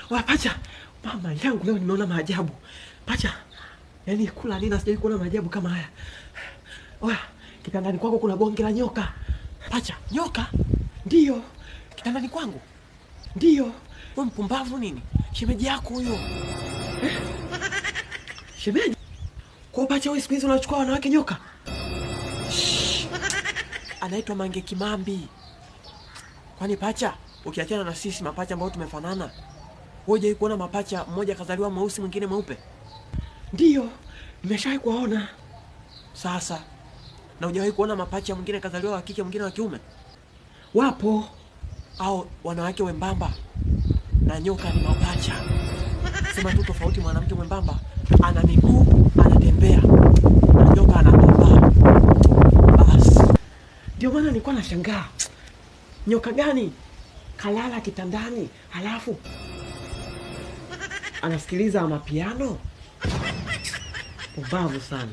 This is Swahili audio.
Wa pacha, mama yangu leo nimeona maajabu. Pacha, yaani kula nini sijawahi kuona maajabu kama haya. Oya, kitandani kwako kuna bonge la nyoka. Pacha, nyoka? Ndio. Kitandani kwangu? Ndio. Wewe mpumbavu nini? Shemeji yako huyo. Shemeji? Kwa pacha wewe siku hizi unachukua wanawake nyoka? Anaitwa Mange Kimambi. Kwani pacha, ukiachana na sisi mapacha ambao tumefanana, wewe hujawahi kuona mapacha mmoja kazaliwa mweusi mwingine mweupe? Ndio, nimeshawahi kuona. Sasa, na hujawahi kuona mapacha mwingine kazaliwa wa kike mwingine wa kiume? Wapo. Au wanawake wembamba na nyoka ni mapacha. Sema tu tofauti, mwanamke mwembamba ana miguu, anatembea, na nyoka anatambaa. Bas. Ndio maana nilikuwa nashangaa. Nyoka gani kalala kitandani halafu anasikiliza mapiano? Ubavu sana.